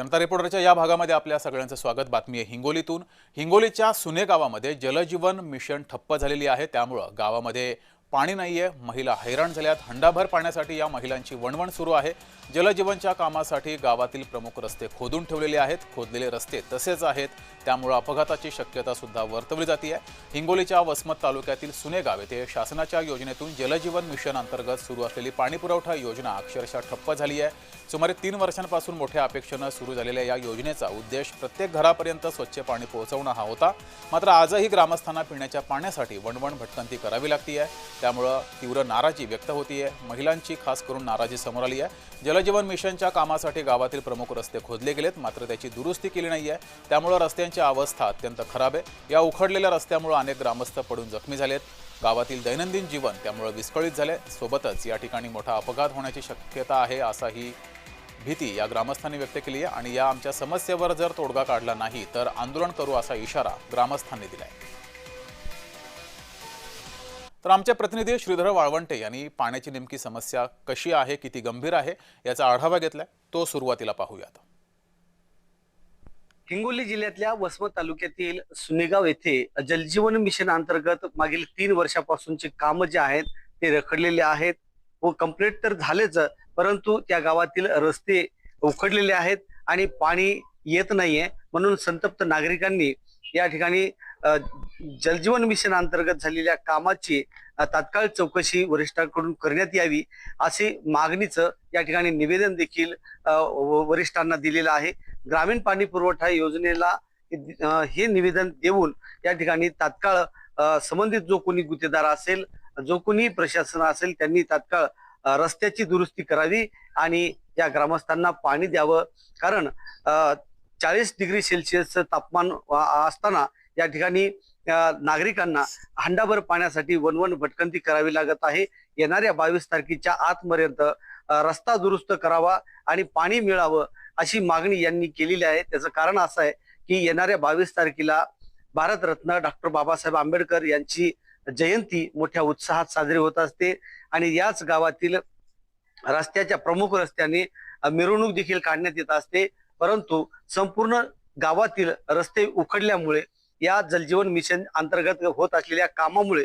जनता रिपोर्टरच्या या भागामध्ये आपल्या सगळ्यांचं स्वागत। बातमी आहे हिंगोलीतून। हिंगोलीच्या सुने गावामध्ये जलजीवन मिशन ठप्प झालेली आहे, त्यामुळे गावामध्ये पाणी नाहीये। महिला हैराण झाल्यात। हंडाभर पाण्यासाठी या महिलांची वणवण सुरू आहे। जलजीवनच्या कामासाठी गावातील प्रमुख रस्ते खोदून ठेवलेले आहेत। खोदलेले रस्ते तसेच आहेत, त्यामुळे अपघाताची शक्यता सुद्धा वर्तवली जाते आहे। हिंगोलीच्या वसमत तालुक्यातील सुने गाव येथे शासनाच्या योजनेतून जलजीवन मिशन अंतर्गत सुरू असलेली पाणीपुरवठा योजना अक्षरशः ठप्प झाली आहे। सुमारे 3 वर्षांपासून मोठ्या अपेक्षेने सुरू झालेल्या या योजनेचा उद्देश प्रत्येक घरापर्यंत स्वच्छ पाणी पोहोचवणं हा होता। मात्र आजही ग्रामस्थांना पिण्याच्या पाण्यासाठी वणवण भटकंती करावी लागते आहे, त्यामुळे तीव्र नाराजी व्यक्त होती आहे। महिलांची खास करून नाराजी समोर आली आहे। जलजीवन मिशनच्या कामासाठी गावातील प्रमुख रस्ते खोदले गेलेत, मात्र त्याची दुरुस्ती केली नाही आहे, त्यामुळे रस्त्यांची अवस्था अत्यंत खराब आहे। या उखडलेल्या रस्त्यामुळे अनेक ग्रामस्थ पडून जखमी झालेत। गावातील दैनंदिन जीवन त्यामुळे विस्कळीत झाले। सोबतच या ठिकाणी मोठा अपघात होण्याची शक्यता आहे असाही भीती या ग्रामस्थांनी व्यक्त केली आहे आणि या आमच्या समस्येवर जर तोडगा काढला नाही तर आंदोलन करू असा इशारा ग्रामस्थांनी दिलाय। तर आमचे प्रतिनिधी श्रीधर वाळवंटे यांनी पाण्याची नेमकी समस्या कशी आहे, किती गंभीर आहे याचा आढावा घेतलाय, तो सुरुवातीला पाहूयात। हिंगोली जिल्ह्यातल्या वसमत तालुक्यातील सुनेगाव येथे जलजीवन मिशन अंतर्गत मागील 3 वर्षापासूनचे काम जे आहेत ते रखडलेले आहेत व कंप्लीट तर झालेच, परंतु त्या गावातील रस्ते उखडलेले आहेत आणि पाणी येत नाहीये। म्हणून संतप्त नागरिकांनी या ठिकाणी जलजीवन मिशन अंतर्गत झालेल्या कामाची तात्काळ चौकशी वरिष्ठांकडून करण्यात यावी अशी मागणीचं या ठिकाणी निवेदन देखील वरिष्ठांना दिलेलं आहे। ग्रामीण पाणी पुरवठा योजनेला हे निवेदन देऊन या ठिकाणी तात्काळ संबंधित जो कोणी गुत्तेदार असेल, जो कोणी प्रशासन असेल, त्यांनी तात्काळ रस्त्याची दुरुस्ती करावी आणि या ग्रामस्थांना पाणी द्यावं। कारण 40 डिग्री सेल्सिअस तापमान असताना या ठिकाणी नागरिकांना हंडाभर पाण्यासाठी वणवण भटकंती करावी लागत आहे। येणाऱ्या 22 तारखेच्या आतपर्यंत रस्ता दुरुस्त करावा आणि पाणी मिळावं अशी मागणी यांनी केलेली आहे। त्याचं कारण असं आहे की येणाऱ्या 22 तारखेला भारतरत्न डॉक्टर बाबासाहेब आंबेडकर यांची जयंती मोठ्या उत्साहात साजरी होत असते आणि याच गावातील रस्त्याच्या प्रमुख रस्त्याने मिरवणूक देखील काढण्यात येत असते। परंतु संपूर्ण गावातील रस्ते उखडल्यामुळे या जलजीवन मिशन अंतर्गत होत असलेल्या कामामुळे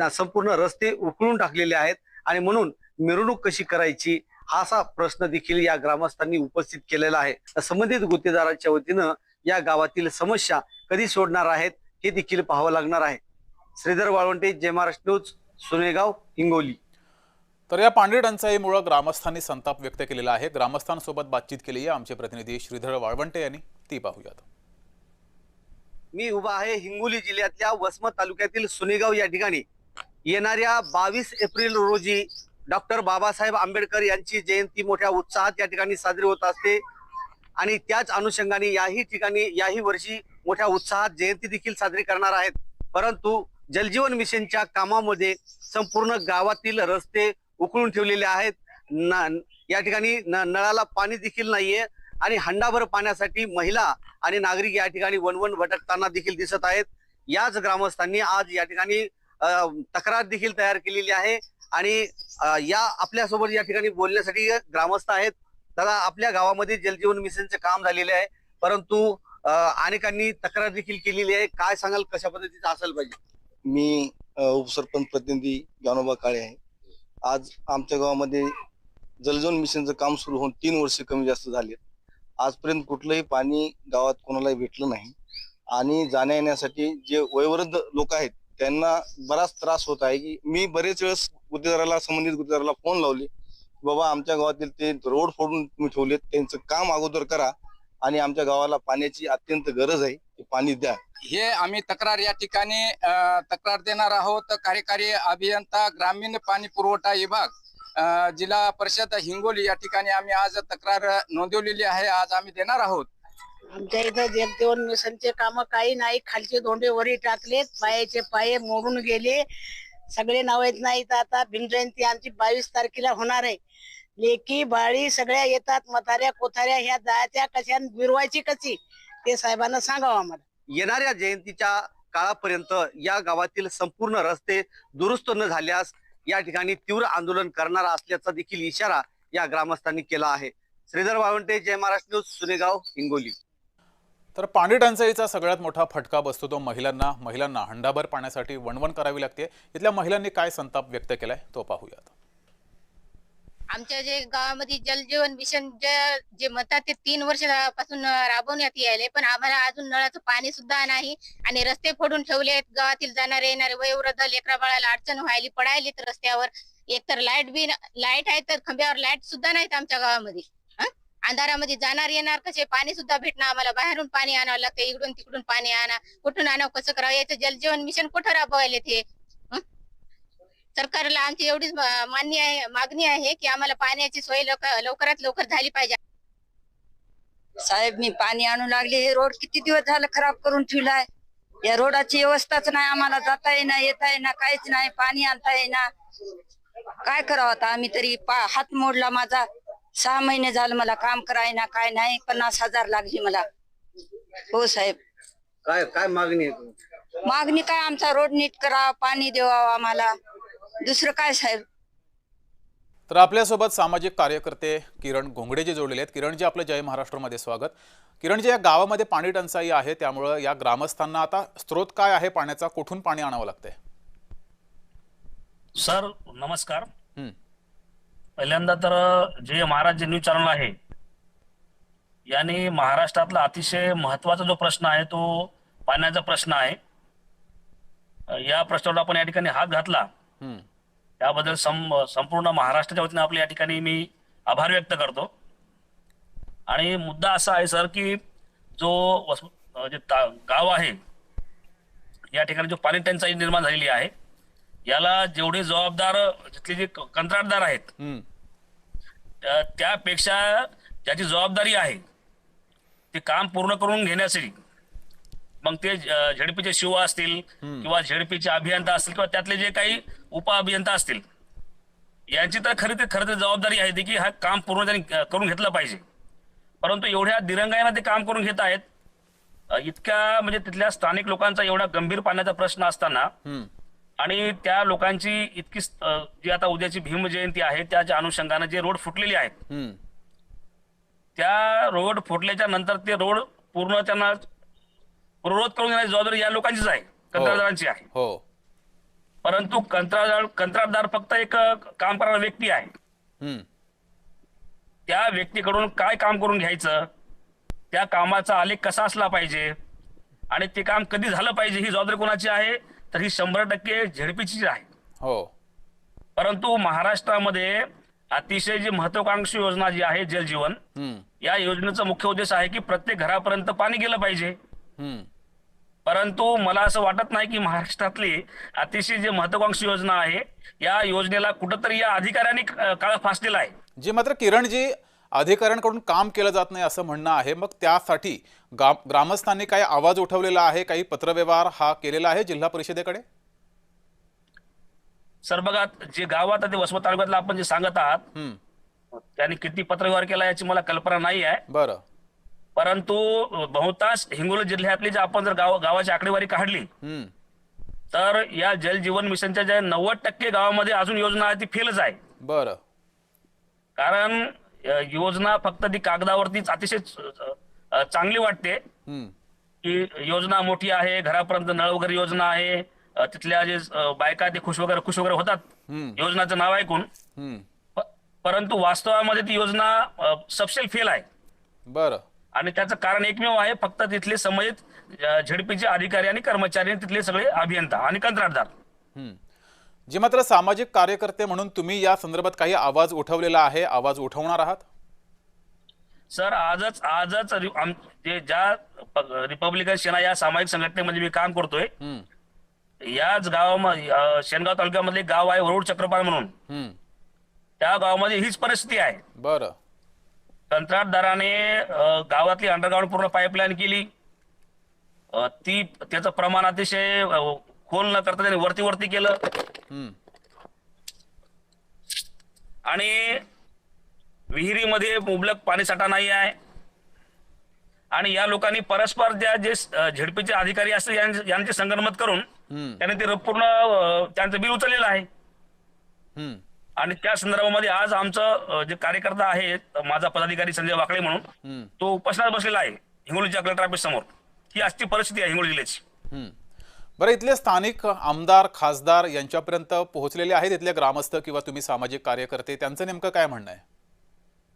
संपूर्ण रस्ते उखडून टाकलेले आहेत आणि म्हणून मिरवणूक कशी करायची हा असा प्रश्न देखील या ग्रामस्थांनी उपस्थित केलेला आहे। संबंधित गुत्तेदारांच्या वतीनं या गावातील समस्या कधी सोडणार आहेत हे देखील पाहावं लागणार आहे। श्रीधर वाळवंटे, जय महाराष्ट्र न्यूज, सुनेगाव, हिंगोली। तर या पाणी टंचाईमुळे ग्रामस्थांनी संताप व्यक्त केलेला आहे। ग्रामस्थांसोबत बातचीत केली आहे आमचे प्रतिनिधी श्रीधर वाळवंटे यांनी, ती पाहूयात। मी उभा आहे हिंगोली जिल्ह्यातल्या वसमत तालुक्यातील सुनेगाव या ठिकाणी। येणाऱ्या 22 एप्रिल रोजी डॉक्टर बाबासाहेब आंबेडकर यांची जयंती मोठ्या उत्साहात या ठिकाणी साजरी होत असते आणि त्याच अनुषंगाने याही वर्षी मोठ्या उत्साहात जयंती देखील साजरी करणार आहेत। परंतु जलजीवन मिशनच्या कामामध्ये संपूर्ण गावातील रस्ते उकळून ठेवलेले आहेत। या ठिकाणी नळाला पाणी देखील नाहीये आणि हंडाभर पाण्यासाठी महिला आणि नागरिक या ठिकाणी वणवण भटकताना देखील दिसत आहेत। याच ग्रामस्थांनी आज या ठिकाणी तक्रार देखील तयार केलेली आहे आणि या आपल्यासोबत या ठिकाणी बोलण्यासाठी ग्रामस्थ आहेत। दादा, आपल्या गावामध्ये जलजीवन मिशनचे काम झालेले आहे, परंतु अनेकांनी तक्रार देखील केलेली आहे। काय सांगाल, कशा पद्धतीचं असेल पाहिजे? मी उपसरपंच प्रतिनिधी ज्ञानोबा काळे आहे। आज आमच्या गावामध्ये जलजीवन मिशनचं काम सुरू होऊन 3 वर्ष कमी जास्त झाले। आजपर्यंत कुठलंही पाणी गावात कोणालाही भेटलं नाही आणि जाण्या येण्यासाठी जे वयोवृद्ध लोक आहेत त्यांना बराच त्रास होत आहे। की मी बरेच वेळेस संबंधित गुत्तेदाराला फोन लावले, बाबा आमच्या गावातील ते रोड फोडून तुम्ही ठेवलेत, त्यांचं काम अगोदर करा आणि आमच्या गावाला पाण्याची अत्यंत गरज आहे, ते पाणी द्या। हे आम्ही तक्रार या ठिकाणी तक्रार देणार आहोत। कार्यकारी अभियंता ग्रामीण पाणी पुरवठा विभाग जिल्हा परिषद हिंगोली या ठिकाणी आम्ही आज तक्रार नोंदवलेली आहे। आज आम्ही देणार आहोत। आमच्या इथं जलजीवन मिशनचे काम काही नाही। खालचे धोंडे वरी टाकलेत, पायाचे पाये मोडून गेले, सगळे नाव येत नाहीत। आता भीमजयंती आमची 22 तारखेला होणार आहे। लेकी बाळी सगळ्या येतात, म्हाताऱ्या कोथाऱ्या ह्या जायच्या कशा, मिरवायची कशी ते साहेबांना सांगावं आम्हाला। येणाऱ्या जयंतीच्या काळापर्यंत या गावातील संपूर्ण रस्ते दुरुस्त न झाल्यास या ठिकाणी तीव्र आंदोलन करणार असल्याचा देखील इशारा या ग्रामस्थांनी केला आहे। श्रीधर वाळवंटे, जय महाराष्ट्र न्यूज, सुनेगाव, हिंगोली. तर पाणी टंचाईचा सगळ्यात मोठा फटका बसतो तो महिलांना हंडाभर पाण्यासाठी वणवण करावी लागते. इथल्या महिलांनी काय संताप व्यक्त केलाय तो पाहूयात. आमच्या जे गावामध्ये जलजीवन मिशन जे म्हणतात ते 3 वर्षापासून राबवण्यात यायले, पण आम्हाला अजून नळाचं पाणी सुद्धा नाही आणि रस्ते फोडून ठेवले आहेत. गावातील जाणारे येणारे वयोवृद्ध लेकरा बाळाला अडचण व्हायली, पडायली तर रस्त्यावर. एकतर लाईट आहे तर खांब्यावर लाईट सुद्धा नाहीत आमच्या गावामध्ये. अंधारामध्ये जाणार येणार कसे, पाणी सुद्धा भेटणार आम्हाला. बाहेरून पाणी आणावं लागतं, इकडून तिकडून पाणी आणा, कुठून आणावं, कसं करावं. याचं जलजीवन मिशन कुठं राबवायले ते. सरकारला आमची एवढीच मागणी आहे की आम्हाला पाण्याची सोय लवकरात लवकर झाली पाहिजे. साहेब, मी पाणी आणू लागले. हे रोड किती दिवस झालं खराब करून ठेवलाय. या रोडाची व्यवस्थाच नाही, आम्हाला जाता येईना, येता येईना, काहीच नाही. पाणी आणता येईना. काय करावं आता आम्ही तरी. हात मोडला माझा. 6 महिने झालं मला काम करायना, काय नाही. 50,000 लागली मला. हो साहेब. काय मागणी आहे तुमची? मागणी काय, आमचा रोड नीट करा, पाणी द्यावं आम्हाला. दुसरं काय साहेब. तर आपल्यासोबत सामाजिक कार्यकर्ते किरण घोंगडे जोडलेले आहेत. किरणजी, आपलं जय महाराष्ट्रमध्ये स्वागत. किरणजी, या गावामध्ये पाणी टंचाई आहे, त्यामुळे या ग्रामस्थांना आता स्रोत काय आहे पाण्याचा, कुठून पाणी आणावं लागतंय? सर नमस्कार. पहिल्यांदा तर जय महाराज न्यूज चॅनल आहे याने महाराष्ट्रातला अतिशय महत्वाचा जो प्रश्न आहे तो पाण्याचा प्रश्न आहे. या प्रश्नावर आपण या ठिकाणी हात घातला, त्याबद्दल संपूर्ण महाराष्ट्राच्या वतीने आपल्या या ठिकाणी मी आभार व्यक्त करतो. आणि मुद्दा असा आहे सर की जो गाव आहे या ठिकाणी जो पाणी टंचाई निर्माण झालेली आहे, याला जेवढे जबाबदार जिथले जे कंत्राटदार आहेत त्यापेक्षा ज्याची जबाबदारी आहे ते काम पूर्ण करून घेण्यासाठी, मग ते झेडपीचे शिवा असतील किंवा झेडपीचे अभियंता असतील किंवा त्यातले जे काही उप अभियंता असतील, यांची तर खरी जबाबदारी आहे की हा काम पूर्ण त्यांनी करून घेतलं पाहिजे. परंतु एवढ्या दिरंगाईने ते काम करून घेत आहेत. इतक्या म्हणजे तिथल्या स्थानिक लोकांचा एवढा गंभीर पाण्याचा प्रश्न असताना आणि त्या लोकांची इतकी जी आता उद्याची भीम जयंती आहे त्याच्या अनुषंगाने जे रोड फुटलेले आहेत, त्या रोड फुटल्याच्या नंतर ते रोड पूर्ण त्यांना पूर्ववत करून घेण्याची जबाबदारी या लोकांचीच आहे, कंत्राटदारांची आहे. हो. परंतु कंत्राटदार फक्त एक काम करणारा व्यक्ती आहे. त्या व्यक्तीकडून काय काम करून घ्यायचं, त्या कामाचा आलेख कसा असला पाहिजे आणि ते काम कधी झालं पाहिजे, ही जबाबदारी कोणाची आहे, तर ही 100% झेडपीची आहे. हो. परंतु महाराष्ट्रामध्ये अतिशय जी महत्वाकांक्षी योजना जी आहे जलजीवन, या योजनेचा मुख्य उद्देश आहे की प्रत्येक घरापर्यंत पाणी गेलं पाहिजे. परंतु मला असं वाटत नाही की महाराष्ट्रातली अतिशय जी महत्वाकांक्षी योजना आहे या योजनेला कुठंतरी या अधिकाऱ्यांनी काळ फासलेला आहे. जी मात्र किरणजी, अधिकाऱ्यांकडून काम केलं जात नाही असं म्हणणं आहे. मग त्यासाठी ग्रामस्थांनी काही आवाज उठवलेला आहे, काही पत्रव्यवहार हा केलेला आहे जिल्हा परिषदेकडे? सर बघा, जे गावात ते वसमत तालुक्यातलं आपण जे सांगत आहात त्यांनी किती पत्रव्यवहार केला याची मला कल्पना नाही आहे. बरं. परंतु बहुतांश हिंगोली जिल्ह्यातली जर आपण जर गावाची आकडेवारी काढली तर या जलजीवन मिशनच्या ज्या 90% गावामध्ये अजून योजना आहे ती फेलच आहे. बरं. कारण योजना फक्त ती कागदावरतीच अतिशय चांगली वाटते की योजना मोठी आहे, घरापर्यंत नळ वगैरे योजना आहे, तिथल्या जे बायका ते खुश वगैरे होतात योजनाचं नाव ऐकून. परंतु वास्तवामध्ये ती योजना सबसेल फेल आहे. बरं. आणि त्याचं कारण एकमेव आहे, फक्त तिथले संबंधित झेडपीचे अधिकारी आणि कर्मचारी, तिथले सगळे अभियंता आणि कंत्राटदार. जे मात्र सामाजिक कार्यकर्ते म्हणून तुम्ही या संदर्भात काही आवाज उठवलेला आहे, आवाज उठवणार आहात? सर आजच ज्या रिपब्लिकन सेना या सामाजिक संघटनेमध्ये मी काम करतोय, याच गावामध्ये शेनगाव तालुक्यामधले गाव आहे वरुड चक्रपाळ म्हणून, त्या गावामध्ये हीच परिस्थिती आहे. बरं. कंत्राटदाराने गावातली अंडरग्राऊंड पूर्ण पाईपलाईन केली, त्याचं प्रमाण अतिशय खोल न करता त्याने वरती केलं आणि विहिरीमध्ये मुबलक पाणीसाठा नाही आहे. आणि या लोकांनी परस्पर जे झेडपीचे अधिकारी असतील यांचे संगनमत करून त्याने ते पूर्ण त्यांचं बिल उचललेलं आहे. आणि त्या संदर्भामध्ये आज आमचं जे कार्यकर्ता आहे, माझा पदाधिकारी संजय वाकळे म्हणून, तो उपोषणात बसलेला आहे हिंगोलीच्या कलेक्टर ऑफिस समोर. ही अशी परिस्थिती आहे हिंगोली जिल्ह्याची. बरं, इथले स्थानिक आमदार खासदार यांच्यापर्यंत पोहोचलेले आहेत इथले ग्रामस्थ किंवा तुम्ही सामाजिक कार्यकर्ते, त्यांचं नेमकं काय म्हणणं आहे?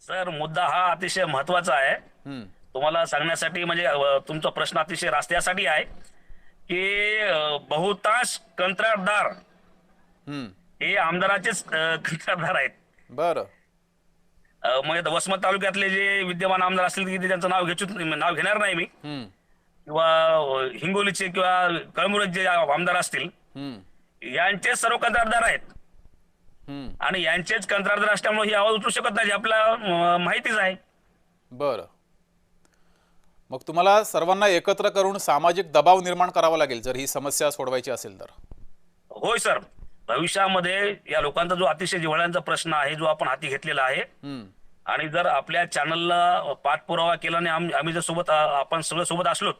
सर, मुद्दा हा अतिशय महत्वाचा आहे. तुम्हाला सांगण्यासाठी म्हणजे तुमचा प्रश्न अतिशय रास्त्यासाठी आहे की बहुतांश कंत्राटदार हे आमदाराचेच कंत्राटदार आहेत. बरं. म्हणजे वसमत तालुक्यातले जे विद्यमान आमदार असतील की त्यांचं नाव घेणार नाही मी, किंवा हिंगोलीचे किंवा कळमुरचे जे आमदार असतील यांचे सर्व कंत्राटदार आहेत. आणि यांचेच कंत्राटदार असल्यामुळे ही आवाज उठू शकत नाही, आपल्याला माहितीच आहे. बरं, मग तुम्हाला सर्वांना एकत्र करून सामाजिक दबाव निर्माण करावा लागेल जर ही समस्या सोडवायची असेल तर? होय सर, भविष्यामध्ये या लोकांचा जो अतिशय जिव्हाळ्यांचा प्रश्न आहे, जो आपण हाती घेतलेला आहे, आणि जर आपल्या चॅनलला पाठपुरावा केला आणि आम्ही जर आपण सगळं सोबत असलो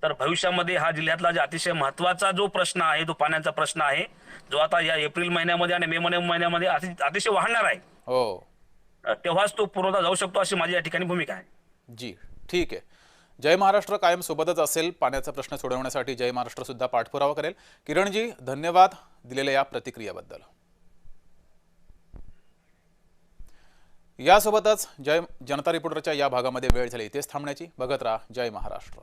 तर भविष्यामध्ये हा जिल्ह्यातला जे अतिशय महत्वाचा जो प्रश्न आहे, तो पाण्याचा प्रश्न आहे, जो आता या एप्रिल महिन्यामध्ये आणि मे महिन्यामध्ये अतिशय वाढणार आहे, तेव्हाच तो पुरवठा जाऊ शकतो, अशी माझी या ठिकाणी भूमिका आहे. जी, ठीक आहे. जय महाराष्ट्र कायम सोबतच असेल. पाण्याचा प्रश्न सोडवण्यासाठी जय महाराष्ट्र सुद्धा पाठपुरावा करेल. किरणजी, धन्यवाद दिलेल्या या प्रतिक्रियेबद्दल. यासोबतच जय जनता रिपोर्टरच्या या भागामध्ये वेळ झाली इथेच थांबण्याची. बघत राहा जय महाराष्ट्र.